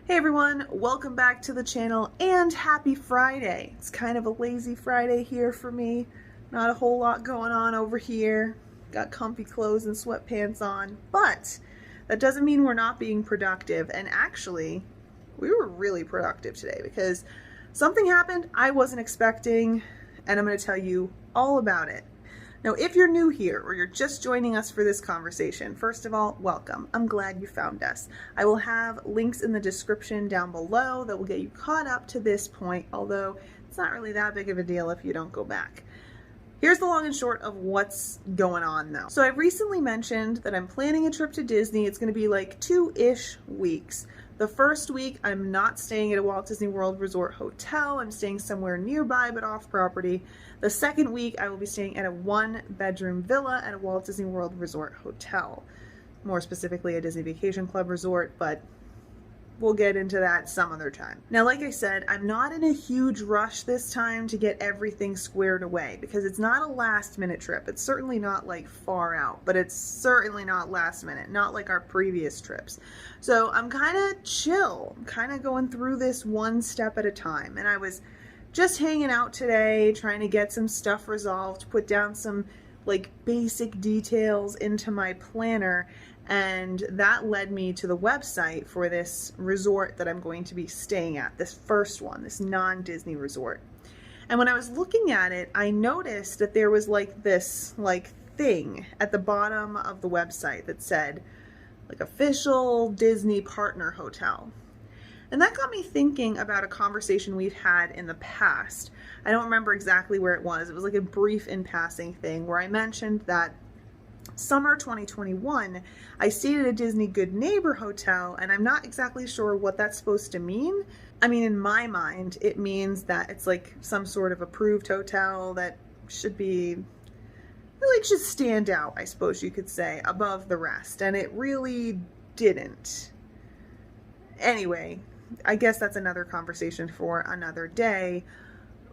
Hey everyone, welcome back to the channel and happy Friday. It's kind of a lazy Friday here for me. Not a whole lot going on over here. Got comfy clothes and sweatpants on, but that doesn't mean we're not being productive. And actually, we were really productive today because something happened I wasn't expecting, and I'm going to tell you all about it. Now, if you're new here or you're just joining us for this conversation, first of all, welcome. I'm glad you found us. I will have links in the description down below that will get you caught up to this point, although it's not really that big of a deal if you don't go back. Here's the long and short of what's going on though. So I've recently mentioned that I'm planning a trip to Disney. It's going to be like 2-ish weeks. The first week, I'm not staying at a Walt Disney World Resort hotel. I'm staying somewhere nearby but off property. The second week, I will be staying at a 1-bedroom villa at a Walt Disney World Resort hotel. More specifically, a Disney Vacation Club resort, but we'll get into that some other time. Now, like I said, I'm not in a huge rush this time to get everything squared away because it's not a last minute trip. It's certainly not like far out, but it's certainly not last minute, not like our previous trips. So I'm kind of chill, kind of going through this one step at a time. And I was just hanging out today, trying to get some stuff resolved, put down some like basic details into my planner. And that led me to the website for this resort that I'm going to be staying at, this first one, this non-Disney resort. And when I was looking at it, I noticed that there was like this thing at the bottom of the website that said like official Disney partner hotel. And that got me thinking about a conversation we've had in the past. I don't remember exactly where it was. It was like a brief in passing thing where I mentioned that summer 2021, I stayed at a Disney Good Neighbor hotel, and I'm not exactly sure what that's supposed to mean. I mean, in my mind, it means that it's like some sort of approved hotel that should be, like, should stand out, I suppose you could say, above the rest. And it really didn't. Anyway, I guess that's another conversation for another day.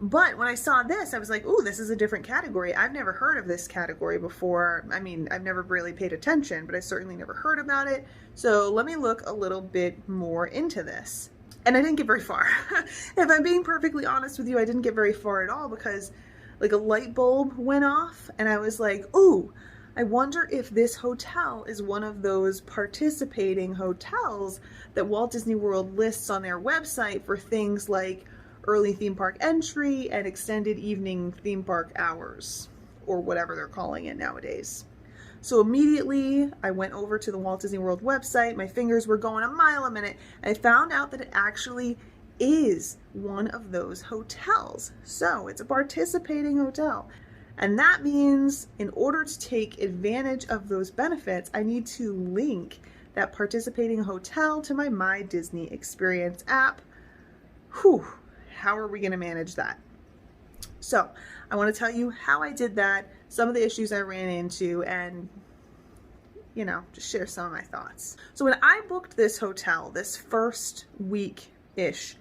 But when I saw this, I was like, ooh, this is a different category. I've never heard of this category before. I mean, I've never really paid attention, but I certainly never heard about it. So let me look a little bit more into this. And I didn't get very far. If I'm being perfectly honest with you, I didn't get very far at all because like a light bulb went off and I was like, ooh, I wonder if this hotel is one of those participating hotels that Walt Disney World lists on their website for things like early theme park entry and extended evening theme park hours, or whatever they're calling it nowadays. So immediately I went over to the Walt Disney World website. My fingers were going a mile a minute, and I found out that it actually is one of those hotels. So it's a participating hotel. And that means in order to take advantage of those benefits, I need to link that participating hotel to my Disney Experience app. Whew. How are we going to manage that? So I want to tell you how I did that, some of the issues I ran into, and, you know, just share some of my thoughts. So when I booked this hotel, this first week-ish,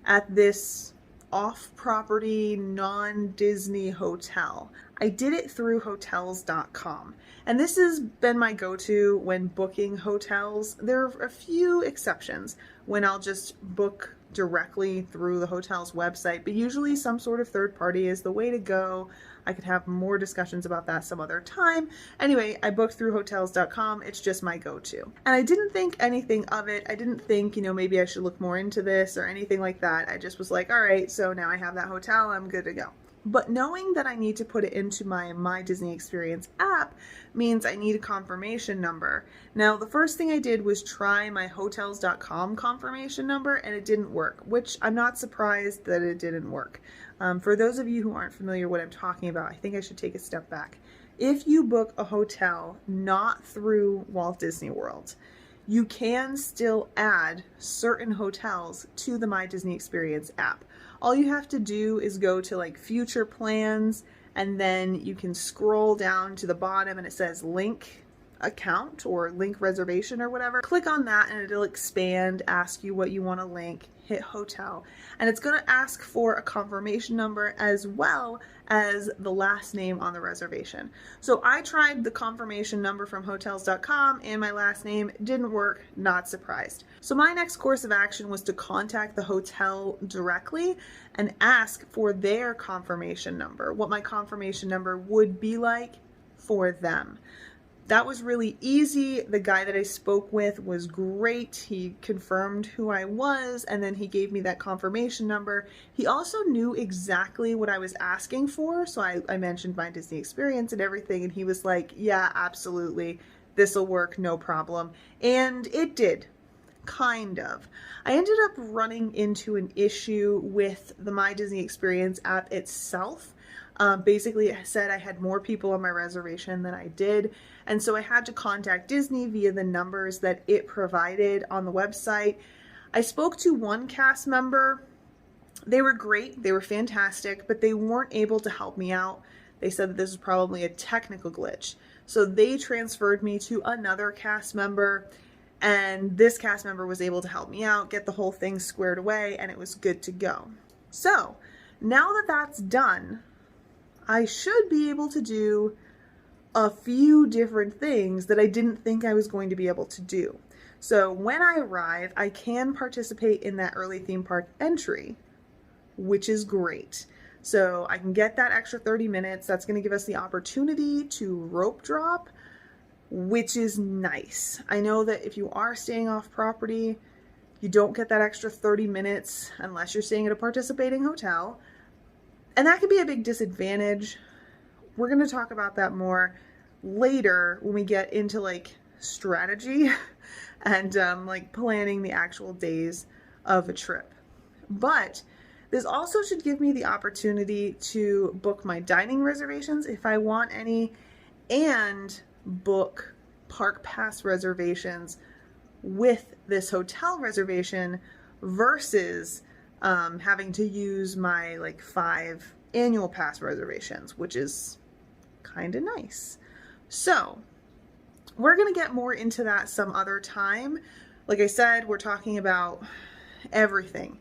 at this off-property, non-Disney hotel, I did it through hotels.com. And this has been my go-to when booking hotels. There are a few exceptions when I'll just book directly through the hotel's website, but usually some sort of third party is the way to go. I could have more discussions about that some other time. Anyway, I booked through hotels.com. It's just my go-to. And I didn't think anything of it. I didn't think, you know, maybe I should look more into this or anything like that. I just was like, all right, so now I have that hotel, I'm good to go. But knowing that I need to put it into my Disney Experience app means I need a confirmation number. Now, the first thing I did was try my hotels.com confirmation number, and it didn't work, which I'm not surprised that it didn't work. For those of you who aren't familiar with what I'm talking about, I think I should take a step back. If you book a hotel not through Walt Disney World, you can still add certain hotels to the My Disney Experience app. All you have to do is go to like future plans, and then you can scroll down to the bottom and it says link account or link reservation or whatever. Click on that and it'll expand, ask you what you want to link, hit hotel, and it's going to ask for a confirmation number as well as the last name on the reservation. So I tried the confirmation number from hotels.com and my last name didn't work, not surprised. So my next course of action was to contact the hotel directly and ask for their confirmation number, what my confirmation number would be like for them. That was really easy. The guy that I spoke with was great. He confirmed who I was, and then he gave me that confirmation number. He also knew exactly what I was asking for, so I mentioned my Disney experience and everything, and he was like, yeah, absolutely, this'll work, no problem. And it did. Kind of. I ended up running into an issue with the My Disney Experience app itself. Basically, it said I had more people on my reservation than I did, and so I had to contact Disney via the numbers that it provided on the website. I spoke to one cast member. They were great, they were fantastic, but they weren't able to help me out. They said that this was probably a technical glitch. So they transferred me to another cast member, and this cast member was able to help me out, get the whole thing squared away, and it was good to go. So now that that's done, I should be able to do a few different things that I didn't think I was going to be able to do. So when I arrive, I can participate in that early theme park entry, which is great. So I can get that extra 30 minutes. That's going to give us the opportunity to rope drop, which is nice. I know that if you are staying off property, you don't get that extra 30 minutes unless you're staying at a participating hotel. And that can be a big disadvantage. We're going to talk about that more later when we get into like strategy and like planning the actual days of a trip. But this also should give me the opportunity to book my dining reservations if I want any, and book park pass reservations with this hotel reservation versus having to use my like 5 annual pass reservations, which is kind of nice. So we're going to get more into that some other time. Like I said, we're talking about everything.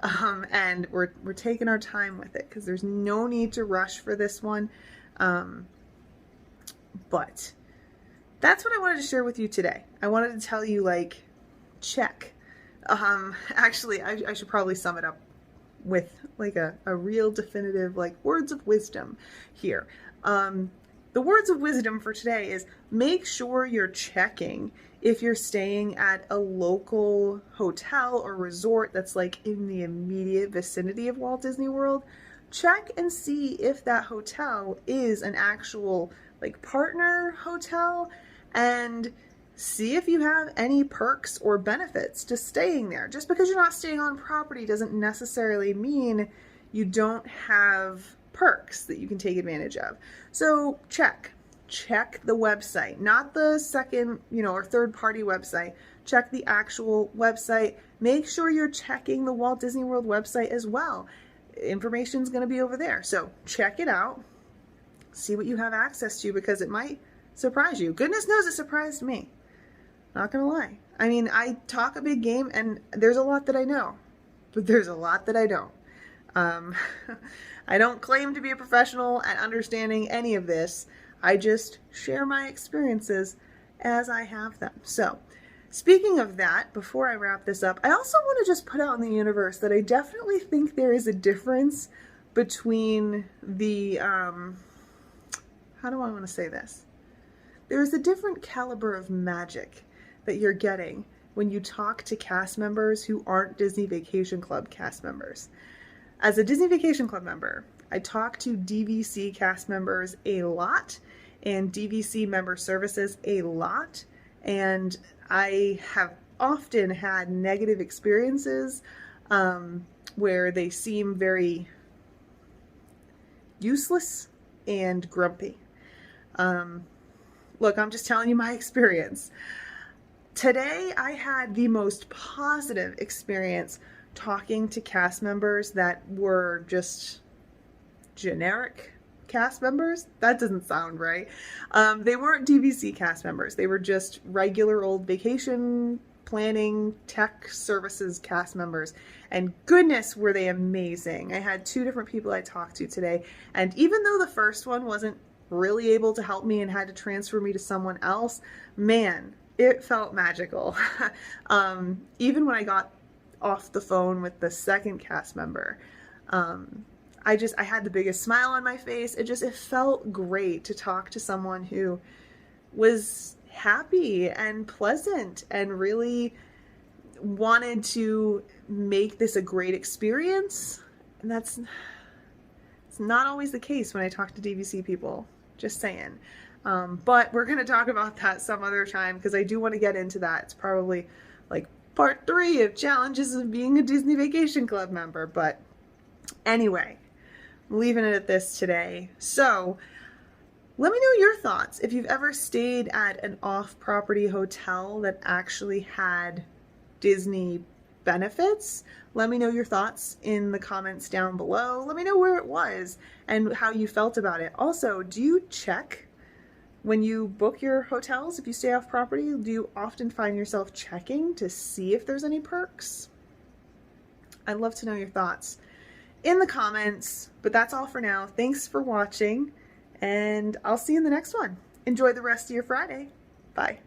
And we're taking our time with it because there's no need to rush for this one. But that's what I wanted to share with you today. I wanted to tell you, like, check. Actually, I should probably sum it up with like a real definitive, like, words of wisdom here. The words of wisdom for today is make sure you're checking if you're staying at a local hotel or resort that's like in the immediate vicinity of Walt Disney World. Check and see if that hotel is an actual like partner hotel, and see if you have any perks or benefits to staying there. Just because you're not staying on property doesn't necessarily mean you don't have perks that you can take advantage of. So check the website, not the second, or third party website. Check the actual website. Make sure you're checking the Walt Disney World website as well. Information is going to be over there. So check it out. See what you have access to, because it might surprise you. Goodness knows it surprised me. Not gonna lie. I mean, I talk a big game and there's a lot that I know, but there's a lot that I don't. I don't claim to be a professional at understanding any of this. I just share my experiences as I have them. So, speaking of that, before I wrap this up, I also want to just put out in the universe that I definitely think there is a difference between the, how do I want to say this? There's a different caliber of magic that you're getting when you talk to cast members who aren't Disney Vacation Club cast members. As a Disney Vacation Club member, I talk to DVC cast members a lot and DVC member services a lot, and I have often had negative experiences where they seem very useless and grumpy. Look, I'm just telling you my experience. Today, I had the most positive experience talking to cast members that were just generic cast members. That doesn't sound right. They weren't DVC cast members. They were just regular old vacation planning tech services cast members. And goodness, were they amazing. I had 2 different people I talked to today. And even though the first one wasn't really able to help me and had to transfer me to someone else, man, it felt magical. Even when I got off the phone with the second cast member, I had the biggest smile on my face. It felt great to talk to someone who was happy and pleasant and really wanted to make this a great experience. And it's not always the case when I talk to DVC people, just saying. But we're going to talk about that some other time because I do want to get into that. It's probably like part 3 of challenges of being a Disney Vacation Club member. But anyway, I'm leaving it at this today. So let me know your thoughts. If you've ever stayed at an off-property hotel that actually had Disney benefits, let me know your thoughts in the comments down below. Let me know where it was and how you felt about it. Also, do you check when you book your hotels, if you stay off property? Do you often find yourself checking to see if there's any perks? I'd love to know your thoughts in the comments, but that's all for now. Thanks for watching, and I'll see you in the next one. Enjoy the rest of your Friday. Bye.